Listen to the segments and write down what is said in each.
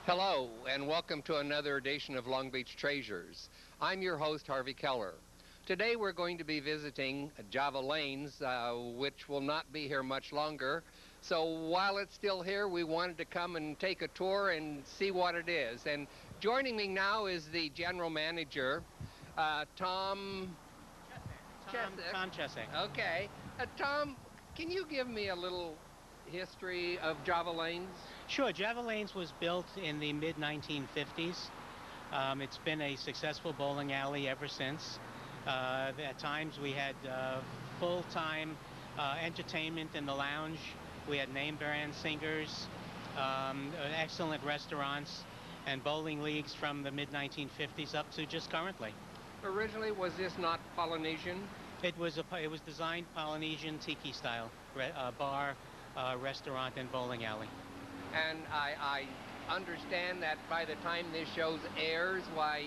Hello, and welcome to another edition of Long Beach Treasures. I'm your host, Harvey Keller. Today we're going to be visiting Java Lanes, which will not be here much longer. So while it's still here, we wanted to come and take a tour and see what it is. And joining me now is the general manager, Tom Chesek. Okay. Tom, can you give me a little history of Java Lanes? Sure. Java Lanes was built in the mid-1950s. It's been a successful bowling alley ever since. At times we had full-time entertainment in the lounge. We had name brand singers, excellent restaurants, and bowling leagues from the mid-1950s up to just currently. Originally, was this not Polynesian? It was designed Polynesian tiki style, bar, restaurant, and bowling alley. And I understand that by the time this show airs, why,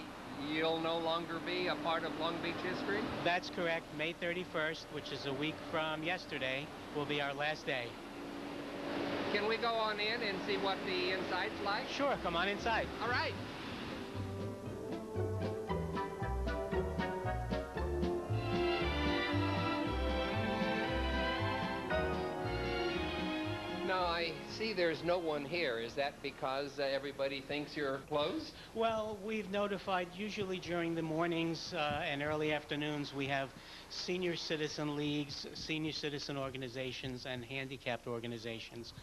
you'll no longer be a part of Long Beach history? That's correct. May 31st, which is a week from yesterday, will be our last day. Can we go on in and see what the inside's like? Sure, come on inside. All right. Now, I see there's no one here. Is that because everybody thinks you're closed? Well, we've notified, usually during the mornings and early afternoons, we have senior citizen leagues, senior citizen organizations, and handicapped organizations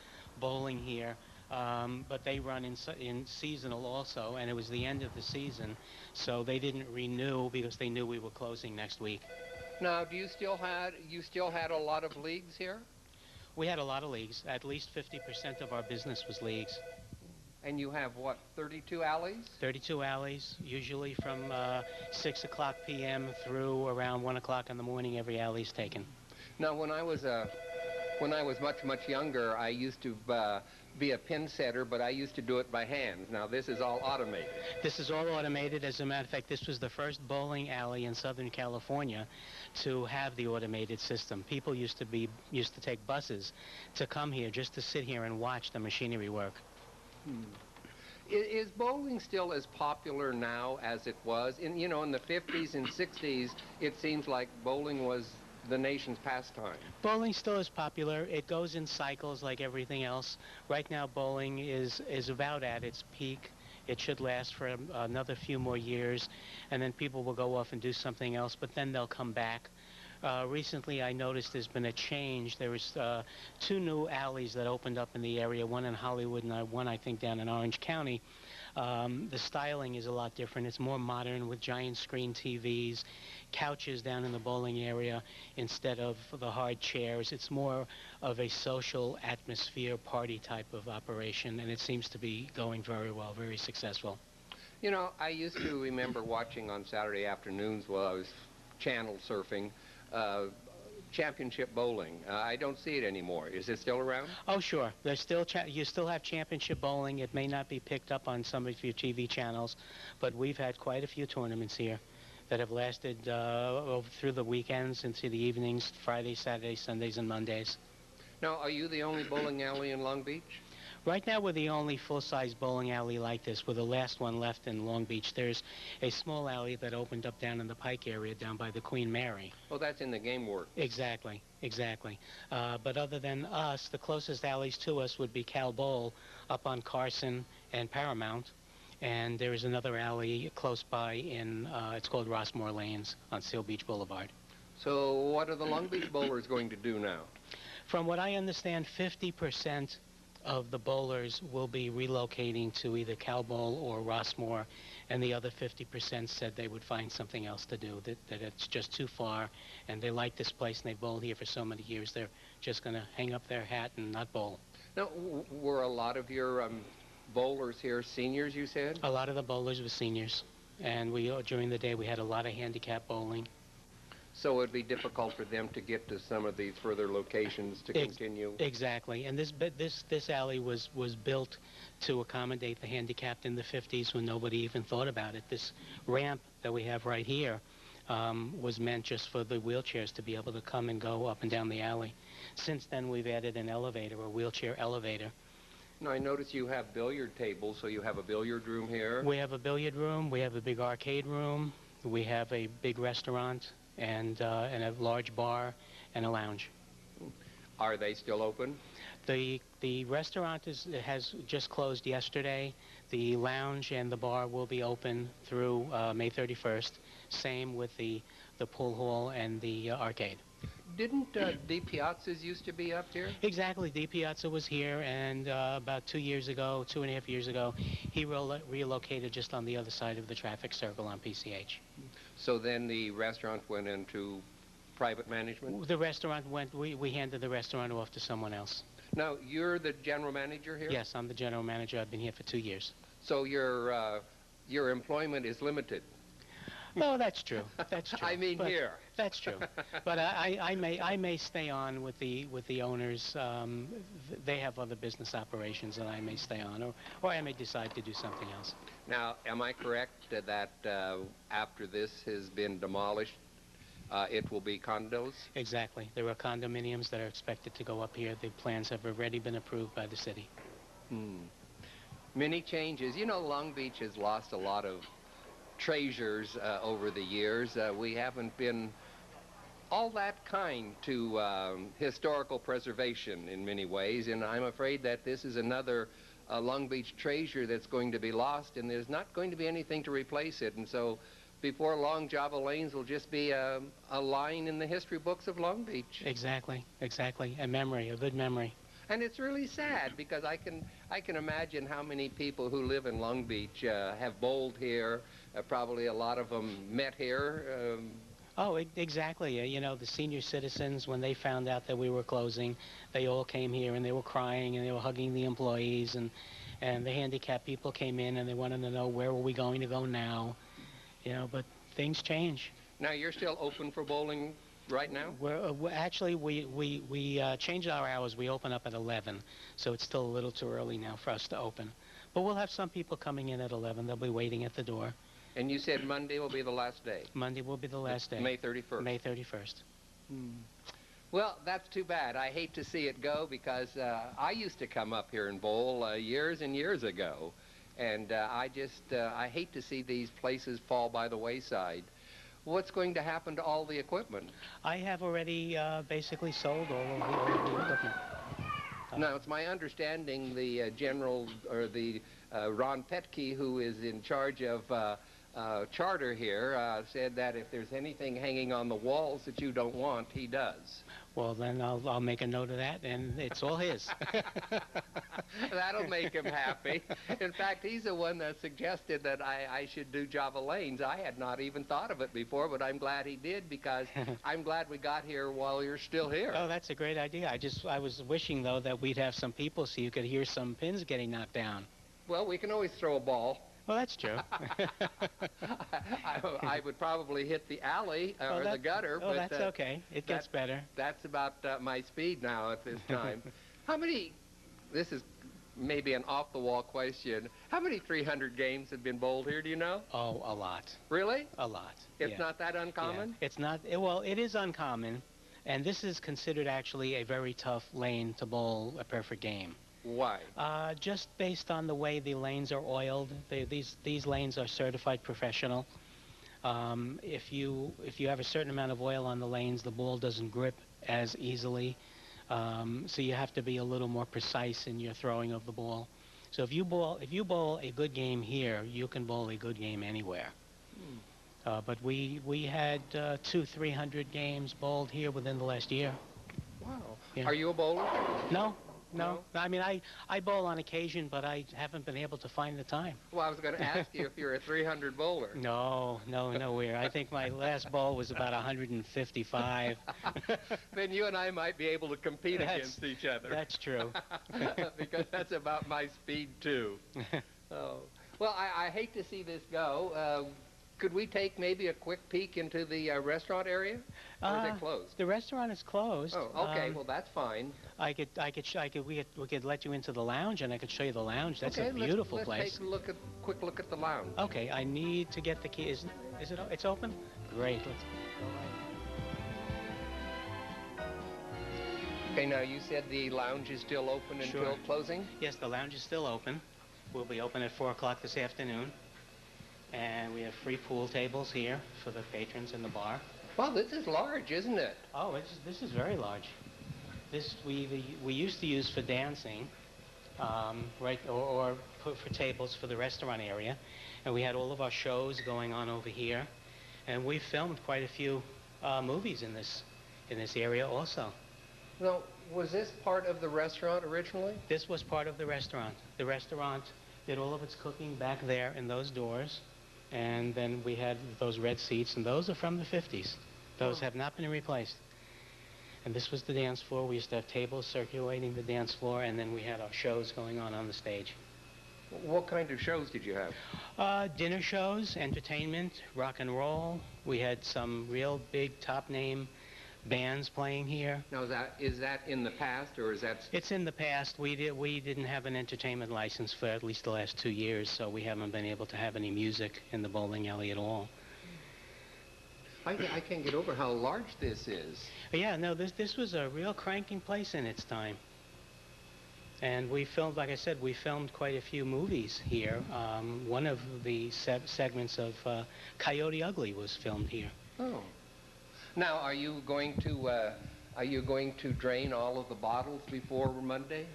bowling here. But they run in seasonal also, and it was the end of the season, so they didn't renew because they knew we were closing next week. Now, you still had a lot of leagues here? We had a lot of leagues. At least 50% of our business was leagues. And you have, what, 32 alleys? 32 alleys, usually from 6 o'clock p.m. through around 1 o'clock in the morning, every alley's taken. Now, when I was much younger, I used to be a pin setter, but I used to do it by hand. Now, this is all automated. This is all automated. As a matter of fact, this was the first bowling alley in Southern California to have the automated system. People used to take buses to come here just to sit here and watch the machinery work. Is bowling still as popular now as it was? In the 50s and 60s, it seems like bowling was the nation's pastime. Bowling still is popular. It goes in cycles like everything else. Right now, bowling is about at its peak. It should last for another few more years, and then people will go off and do something else, but then they'll come back. Recently, I noticed there's been a change. There was 2 new alleys that opened up in the area, one in Hollywood and one, I think, down in Orange County. The styling is a lot different. It's more modern with giant screen TVs, couches down in the bowling area instead of the hard chairs. It's more of a social atmosphere, party type of operation, and it seems to be going very well, very successful. I used to remember watching on Saturday afternoons while I was channel surfing, championship bowling. I don't see it anymore. Is it still around? Oh, sure. There's still you still have championship bowling. It may not be picked up on some of your TV channels, but we've had quite a few tournaments here that have lasted through the weekends into the evenings, Fridays, Saturdays, Sundays, and Mondays. Now, are you the only bowling alley in Long Beach? Right now, we're the only full-size bowling alley like this. We're the last one left in Long Beach. There's a small alley that opened up down in the Pike area, down by the Queen Mary. Oh, that's in the Game Works. Exactly, exactly. But other than us, the closest alleys to us would be Cal Bowl up on Carson and Paramount. And there is another alley close by it's called Rossmore Lanes on Seal Beach Boulevard. So what are the Long Beach bowlers going to do now? From what I understand, 50% of the bowlers will be relocating to either Cal Bowl or Rossmore, and the other 50% said they would find something else to do, that it's just too far, and they like this place, and they bowled here for so many years, they're just going to hang up their hat and not bowl. Now, were a lot of your bowlers here seniors, you said? A lot of the bowlers were seniors, and during the day we had a lot of handicap bowling. So it would be difficult for them to get to some of these further locations to continue? Exactly. And this alley was built to accommodate the handicapped in the 50s when nobody even thought about it. This ramp that we have right here was meant just for the wheelchairs to be able to come and go up and down the alley. Since then, we've added an elevator, a wheelchair elevator. Now, I notice you have billiard tables, so you have a billiard room here. We have a billiard room, we have a big arcade room, we have a big restaurant, and a large bar and a lounge. Are they still open? The restaurant has just closed yesterday. The lounge and the bar will be open through May 31st. Same with the pool hall and the arcade. Didn't Di Piazza's used to be up here? Exactly. Di Piazza was here, and about 2 years ago, 2.5 years ago, he relocated just on the other side of the traffic circle on PCH. So then the restaurant went into private management? The restaurant we handed the restaurant off to someone else. Now, you're the general manager here? Yes, I'm the general manager. I've been here for 2 years. So your employment is limited? No, that's true. That's true. I mean, here. That's true. But I may stay on with the owners. They have other business operations, and I may stay on, or I may decide to do something else. Now, am I correct that after this has been demolished, it will be condos? Exactly. There are condominiums that are expected to go up here. The plans have already been approved by the city. Many changes. You know, Long Beach has lost a lot of treasures over the years. We haven't been all that kind to historical preservation in many ways, and I'm afraid that this is another Long Beach treasure that's going to be lost, and there's not going to be anything to replace it. And so before long, Java Lanes will just be a line in the history books of Long Beach. Exactly, exactly. A memory, a good memory. And it's really sad because I can imagine how many people who live in Long Beach have bowled here. Probably a lot of them met here. Oh, exactly. You know, the senior citizens, when they found out that we were closing, they all came here and they were crying and they were hugging the employees, and the handicapped people came in and they wanted to know where were we going to go now. You know, but things change. Now, you're still open for bowling right now? Actually, we changed our hours. We open up at 11, so it's still a little too early now for us to open. But we'll have some people coming in at 11. They'll be waiting at the door. And you said Monday will be the last day? Monday will be the last day. May 31st? May 31st. Well, that's too bad. I hate to see it go because I used to come up here and bowl years and years ago. And I hate to see these places fall by the wayside. What's going to happen to all the equipment? I have already basically sold all of the equipment. Now, it's my understanding the Ron Petke, who is in charge of charter here, said that if there's anything hanging on the walls that you don't want, he does. Well, then I'll make a note of that, and it's all his. That'll make him happy. In fact, he's the one that suggested that I should do Java Lanes. I had not even thought of it before, but I'm glad he did because I'm glad we got here while you're still here. Oh, that's a great idea. I was wishing, though, that we'd have some people so you could hear some pins getting knocked down. Well, we can always throw a ball. Well, that's true. I would probably hit the alley or the gutter. Oh, but that's okay. It gets better. That's about my speed now at this time. This is maybe an off-the-wall question. How many 300 games have been bowled here, do you know? Oh, a lot. Really? A lot. It's not that uncommon? Yeah. It's not. Well, it is uncommon, and this is considered actually a very tough lane to bowl a perfect game. Why? Just based on the way the lanes are oiled. These lanes are certified professional. If you have a certain amount of oil on the lanes, the ball doesn't grip as easily. So you have to be a little more precise in your throwing of the ball. So if you bowl a good game here, you can bowl a good game anywhere. But we had 300 games bowled here within the last year. Wow. Yeah. Are you a bowler? No. I mean, I bowl on occasion, but I haven't been able to find the time. Well, I was going to ask you if you're a 300 bowler. Nowhere. I think my last ball was about 155. Then you and I might be able to compete against each other. That's true. Because that's about my speed, too. Oh. Well, I hate to see this go. Could we take maybe a quick peek into the restaurant area? Or is it closed? The restaurant is closed. Oh, okay. Well, that's fine. We could let you into the lounge, and I could show you the lounge. That's a beautiful place. Let's take a quick look at the lounge. Okay, I need to get the key. It's open? Great. Let's go right. Okay, now you said the lounge is still open until Sure. closing? Yes, the lounge is still open. We'll be open at 4 o'clock this afternoon. And we have free pool tables here for the patrons in the bar. Wow, this is large, isn't it? Oh, this is very large. This we used to use for dancing, right, or put for tables for the restaurant area. And we had all of our shows going on over here. And we filmed quite a few movies in this area also. Now, was this part of the restaurant originally? This was part of the restaurant. The restaurant did all of its cooking back there in those doors. And then we had those red seats, and those are from the 50s. Those have not been replaced. And this was the dance floor. We used to have tables circulating the dance floor, and then we had our shows going on the stage. What kind of shows did you have? Dinner shows, entertainment, rock and roll. We had some real big top-name bands playing here. Now, is that in the past, or is that... It's in the past. We didn't have an entertainment license for at least the last 2 years, so we haven't been able to have any music in the bowling alley at all. I can't get over how large this is. Yeah, no, this was a real cranking place in its time. And we filmed, like I said, we filmed quite a few movies here. One of the segments of Coyote Ugly was filmed here. Oh. Now, are you going to drain all of the bottles before Monday?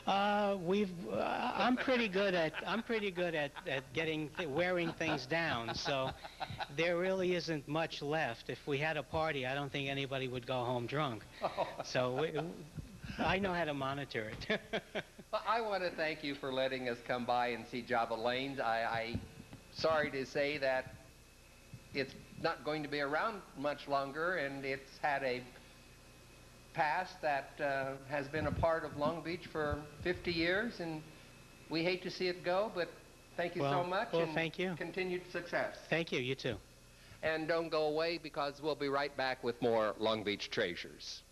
I'm pretty good at wearing things down. So there really isn't much left. If we had a party, I don't think anybody would go home drunk. Oh. So I know how to monitor it. Well, I want to thank you for letting us come by and see Java Lanes. I'm sorry to say that it's not going to be around much longer, and it's had a past that has been a part of Long Beach for 50 years, and we hate to see it go, but thank you so much. Well, thank you. Continued success. Thank you. You too. And don't go away, because we'll be right back with more Long Beach Treasures.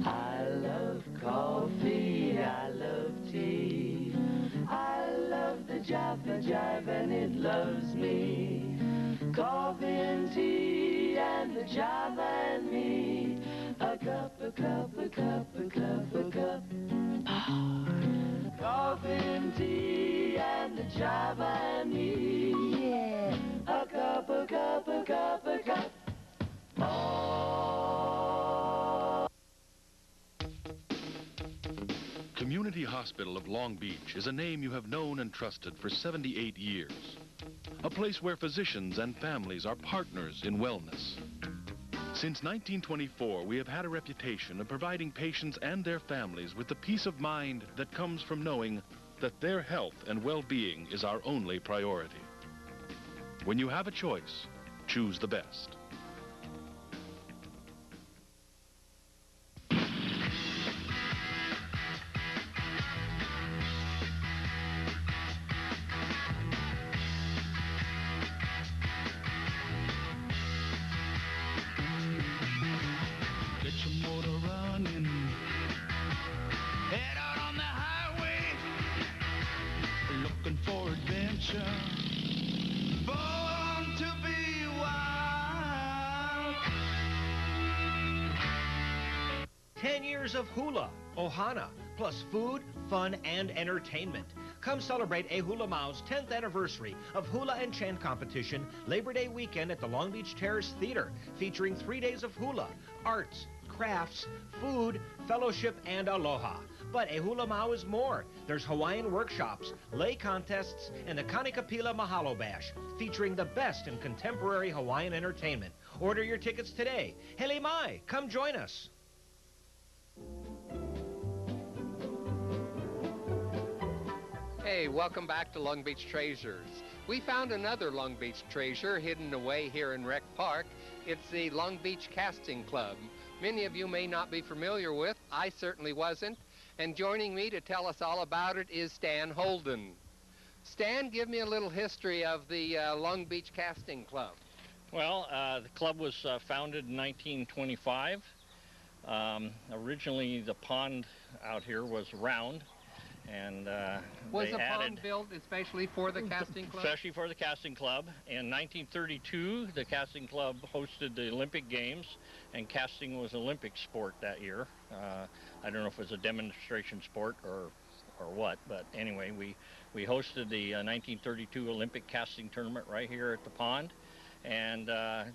I love coffee, I love tea, I love the Java Jive and it loves me. Coffee and tea and the Java and me, a cup, a cup, a cup, a cup, a cup. Coffee and tea and the Java and me, yeah. A cup, a cup, a cup, a cup. Community Hospital of Long Beach is a name you have known and trusted for 78 years. A place where physicians and families are partners in wellness. Since 1924, we have had a reputation of providing patients and their families with the peace of mind that comes from knowing that their health and well-being is our only priority. When you have a choice, choose the best. Born to be wild. 10 years of hula, ohana, plus food, fun, and entertainment. Come celebrate Ehulamau's 10th anniversary of Hula and Chant competition Labor Day weekend at the Long Beach Terrace Theater, featuring 3 days of hula, arts, crafts, food, fellowship, and aloha. But Ehulamau is more. There's Hawaiian workshops, lei contests, and the Kanikapila Mahalo Bash, featuring the best in contemporary Hawaiian entertainment. Order your tickets today. Hele mai, come join us. Hey, welcome back to Long Beach Treasures. We found another Long Beach treasure hidden away here in Rec Park. It's the Long Beach Casting Club. Many of you may not be familiar with. I certainly wasn't. And joining me to tell us all about it is Stan Holden. Stan, give me a little history of the Long Beach Casting Club. Well, the club was founded in 1925. Originally, the pond out here was round. And was they the added, pond built especially for the casting club? especially for the casting club. In 1932, the casting club hosted the Olympic Games, and casting was Olympic sport that year. I don't know if it was a demonstration sport or what, but anyway, we hosted the 1932 Olympic casting tournament right here at the pond. And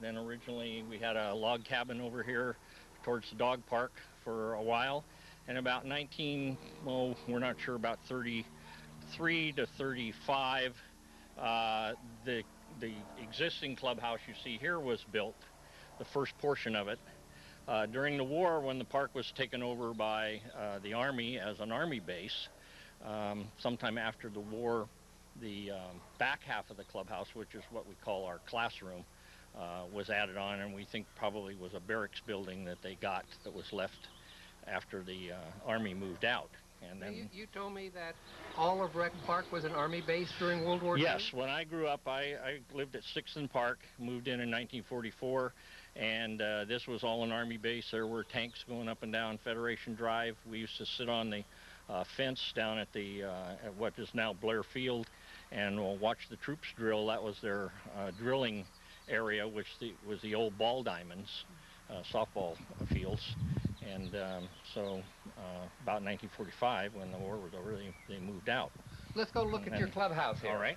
then originally we had a log cabin over here towards the dog park for a while. And about we're not sure, about 33 to 35, the existing clubhouse you see here was built, the first portion of it. During the war, when the park was taken over by the Army as an Army base, sometime after the war, the back half of the clubhouse, which is what we call our classroom, was added on, and we think probably was a barracks building that they got that was left after the Army moved out. And then you told me that all of Rec Park was an Army base during World War II? Yes, when I grew up, I lived at 6th and Park, moved in 1944, and this was all an Army base. There were tanks going up and down Federation Drive. We used to sit on the fence down at at what is now Blair Field, and we'll watch the troops drill. That was their drilling area, which was the old ball diamonds, softball fields. And so about 1945, when the war was over, they moved out. Let's go look at your clubhouse here. All right.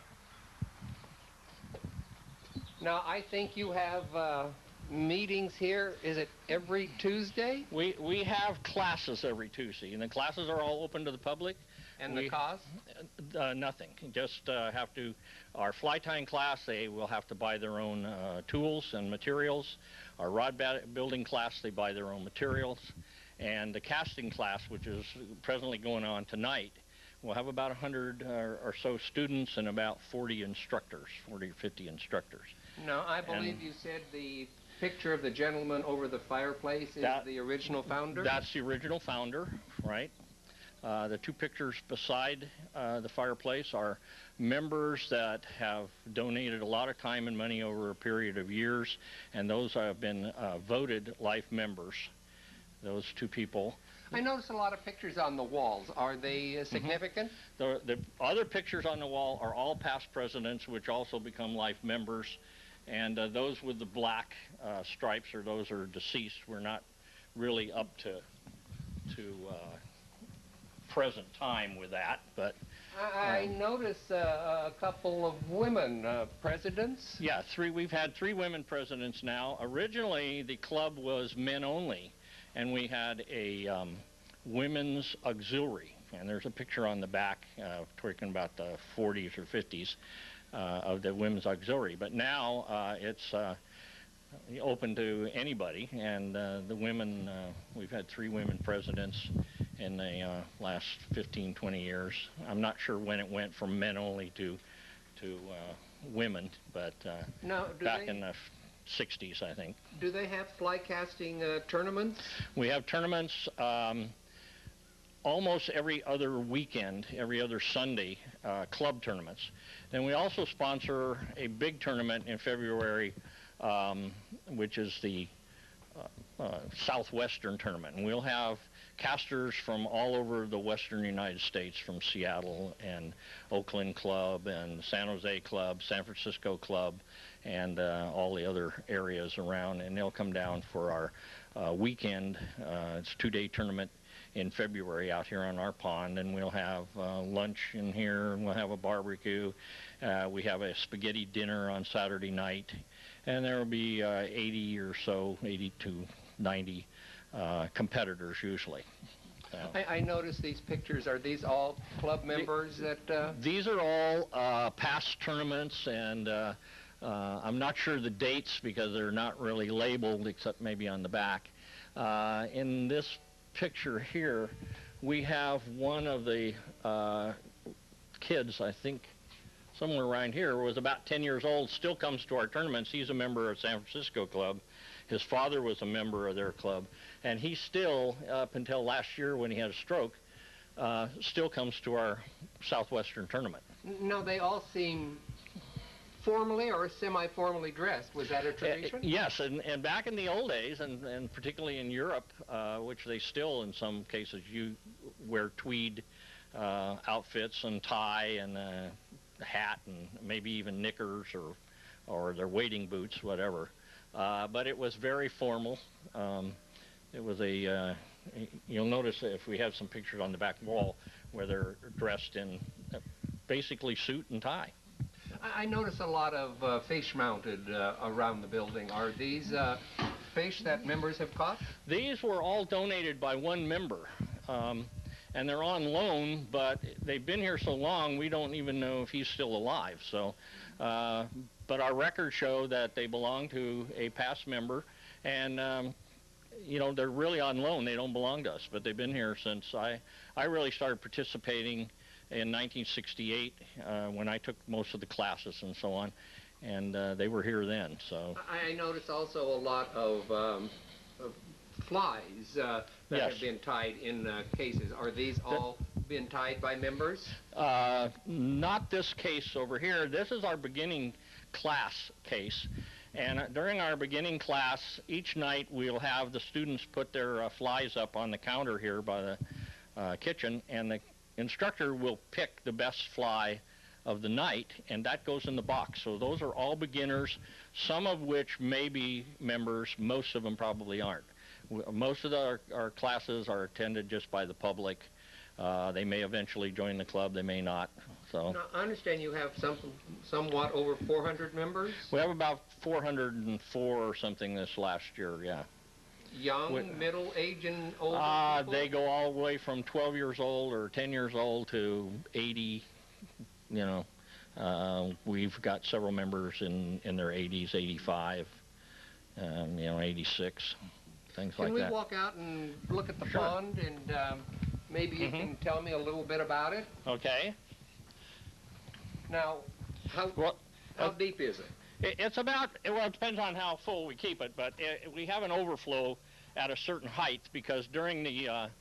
Now, I think you have meetings here. Is it every Tuesday? We have classes every Tuesday, and the classes are all open to the public. And the cost? Nothing. Just have to, our fly tying class, they will have to buy their own tools and materials. Our rod building class, they buy their own materials. And the casting class, which is presently going on tonight, we'll have about 100 or so students and about 40 instructors, 40 or 50 instructors. No, I believe you said the picture of the gentleman over the fireplace is the original founder? That's the original founder, right? The two pictures beside the fireplace are members that have donated a lot of time and money over a period of years, and those have been voted life members, those two people. I noticed a lot of pictures on the walls. Are they significant? The other pictures on the wall are all past presidents, which also become life members, and those with the black stripes, or those are deceased. We're not really up to present time with that, but I notice a couple of women presidents. Yeah, we've had 3 women presidents now. Originally, the club was men only, and we had a women's auxiliary, and there's a picture on the back talking about the 40s or 50s of the women's auxiliary. But now it's open to anybody, and the women, we've had 3 women presidents in the last 15, 20 years. I'm not sure when it went from men only to women, but back in the 60s, I think. Do they have fly casting tournaments? We have tournaments almost every other weekend, every other Sunday, club tournaments. Then we also sponsor a big tournament in February, which is the Southwestern tournament. And we'll have casters from all over the western United States, from Seattle and Oakland Club and San Jose Club, San Francisco Club, and all the other areas around, and they'll come down for our weekend. It's a 2-day tournament in February out here on our pond, and we'll have lunch in here, and we'll have a barbecue. We have a spaghetti dinner on Saturday night, and there will be 80 or so, 80 to 90 competitors usually. I noticed these pictures. Are these all club members that... These are all past tournaments, and I'm not sure the dates because they're not really labeled except maybe on the back. In this picture here, we have one of the kids, I think somewhere around here, was about 10 years old, still comes to our tournaments. He's a member of San Francisco Club. His father was a member of their club, and he still, up until last year when he had a stroke, still comes to our Southwestern tournament. No, they all seem formally or semi-formally dressed. Was that a tradition? Yes, and back in the old days, and particularly in Europe, which they still, in some cases, you wear tweed outfits and tie and a hat and maybe even knickers or their wading boots, whatever. But it was very formal. It was you'll notice if we have some pictures on the back wall where they're dressed in basically suit and tie. I notice a lot of fish mounted around the building. Are these fish that members have caught? These were all donated by one member. And they're on loan, but they've been here so long we don't even know if he's still alive. So, but our records show that they belong to a past member, and you know, they're really on loan. They don't belong to us, but they've been here since I really started participating in 1968 when I took most of the classes and so on, and they were here then. So I noticed also a lot of flies that yes. have been tied in cases. Are these all been tied by members? Not this case over here. This is our beginning class case. And during our beginning class, each night we'll have the students put their flies up on the counter here by the kitchen, and the instructor will pick the best fly of the night, and that goes in the box. So those are all beginners, some of which may be members, most of them probably aren't. Most of our classes are attended just by the public. They may eventually join the club, they may not. So now, I understand you have somewhat over 400 members? We have about 404 or something this last year, yeah. Young, middle age, and older people? They go all the way from 12 years old or 10 years old to 80, you know. We've got several members in their 80s, 85, you know, 86. Things like that. Can we walk out and look at the Sure. pond, and maybe you can tell me a little bit about it? Okay. Now, how deep is it? It's about, well, it depends on how full we keep it, but we have an overflow at a certain height because during the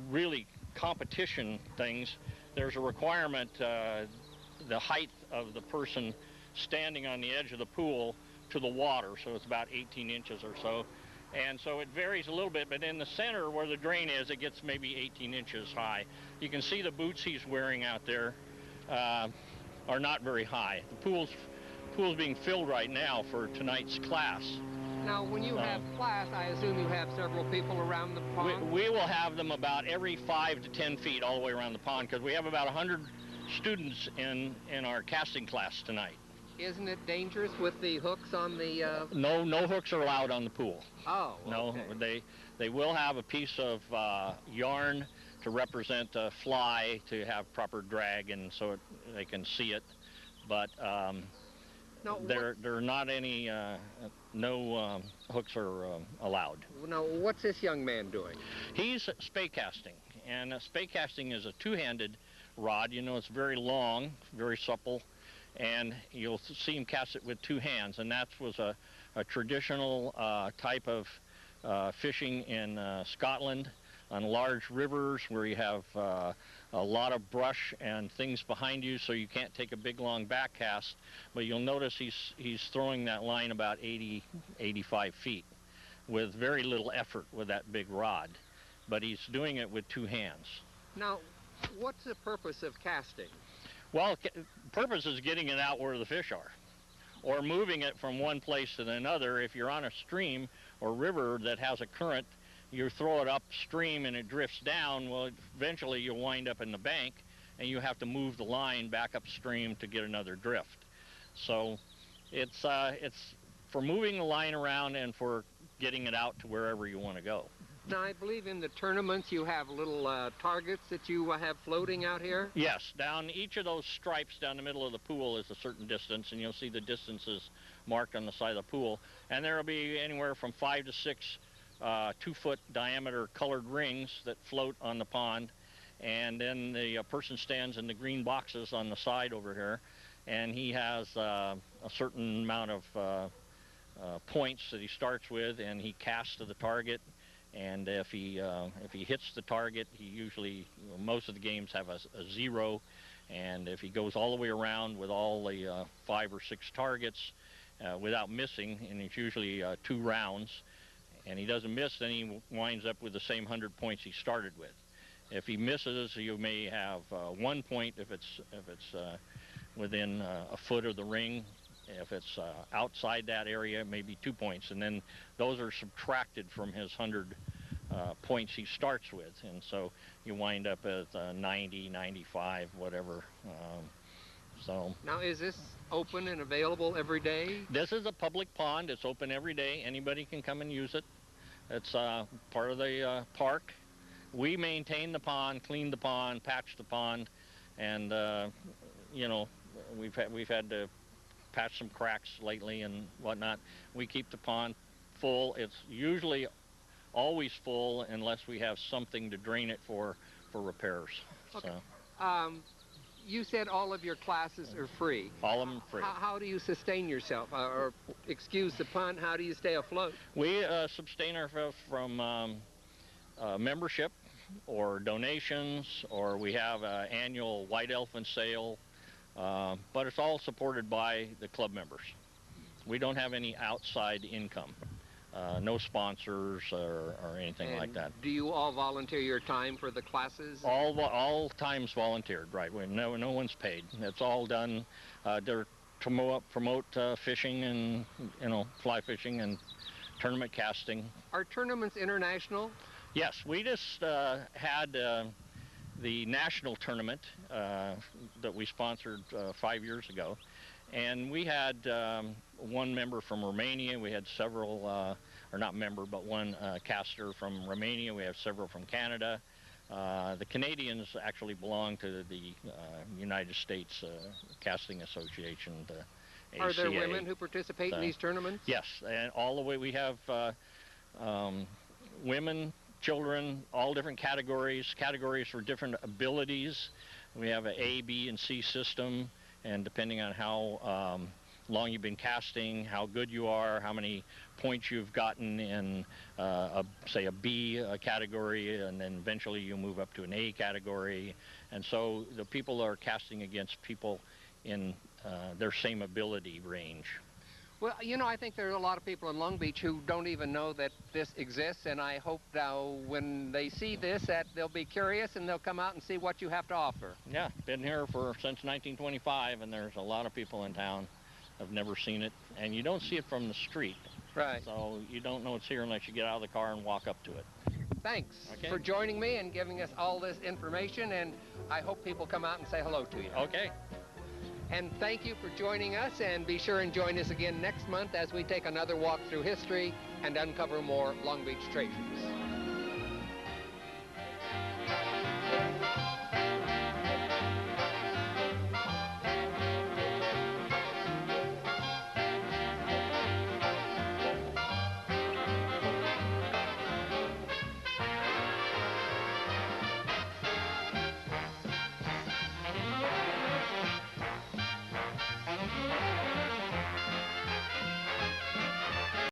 really competition things, there's a requirement, the height of the person standing on the edge of the pool to the water, so it's about 18 inches or so. And so it varies a little bit, but in the center where the drain is, it gets maybe 18 inches high. You can see the boots he's wearing out there are not very high. The pool's being filled right now for tonight's class. Now, when you have class, I assume you have several people around the pond? We will have them about every 5 to 10 feet all the way around the pond because we have about 100 students in our casting class tonight. Isn't it dangerous with the hooks on the... No hooks are allowed on the pool. Oh, no, okay. They will have a piece of yarn to represent a fly to have proper drag and so they can see it, but there are not any, no hooks are allowed. Now, what's this young man doing? He's spey casting, and spey casting is a two-handed rod. You know, it's very long, very supple, and you'll see him cast it with two hands, and that was a traditional type of fishing in Scotland on large rivers where you have a lot of brush and things behind you, so you can't take a big long back cast, but you'll notice he's throwing that line about 85 feet with very little effort with that big rod, but he's doing it with two hands. Now, what's the purpose of casting? Well, purpose is getting it out where the fish are, or moving it from one place to another. If you're on a stream or river that has a current you throw it upstream and it drifts down, well, eventually you'll wind up in the bank, and you have to move the line back upstream to get another drift. So it's for moving the line around and for getting it out to wherever you want to go. Now, I believe in the tournaments you have little targets that you have floating out here? Yes, down each of those stripes down the middle of the pool is a certain distance, and you'll see the distances marked on the side of the pool. And there will be anywhere from 5 to 6 2-foot diameter colored rings that float on the pond. And then the person stands in the green boxes on the side over here, and he has a certain amount of points that he starts with, and he casts to the target. And if he hits the target, he usually, most of the games have a 0, and if he goes all the way around with all the 5 or 6 targets without missing, and it's usually 2 rounds, and he doesn't miss, then he winds up with the same 100 points he started with. If he misses, you may have 1 point if it's within a foot of the ring. If it's outside that area, maybe 2 points, and then those are subtracted from his 100 points he starts with, and so you wind up at 90, 95, whatever. So now, is this open and available every day? This is a public pond. It's open every day. Anybody can come and use it. It's part of the park. We maintain the pond, clean the pond, patch the pond, and you know, we've had to patch some cracks lately and whatnot. We keep the pond full. It's usually always full unless we have something to drain it for repairs. Okay. So. You said all of your classes are free. All of them free. How do you sustain yourself? Or excuse the pun, how do you stay afloat? We sustain ourselves from membership or donations, or we have an annual white elephant sale. But it's all supported by the club members. We don't have any outside income, no sponsors or anything like that. Do you all volunteer your time for the classes? All time's volunteered, right? No one's paid. It's all done to promote fishing and, you know, fly fishing and tournament casting. Are tournaments international? Yes, we just had the national tournament that we sponsored 5 years ago, and we had one member from Romania. We had several, or not member, but one caster from Romania. We have several from Canada. The Canadians actually belong to the United States Casting Association, the ACA. Are there women who participate in these tournaments? Yes, and all the way we have women, children, all different categories for different abilities. We have an A, B, and C system, and depending on how long you've been casting, how good you are, how many points you've gotten in, say, a B category, and then eventually you move up to an A category. And so the people are casting against people in their same ability range. Well, you know, I think there are a lot of people in Long Beach who don't even know that this exists, and I hope now when they see this that they'll be curious and they'll come out and see what you have to offer. Yeah, been here since 1925, and there's a lot of people in town have never seen it, and you don't see it from the street. Right. So you don't know it's here unless you get out of the car and walk up to it. Thanks Okay. for joining me and giving us all this information, and I hope people come out and say hello to you. Okay. And thank you for joining us, and be sure and join us again next month as we take another walk through history and uncover more Long Beach treasures.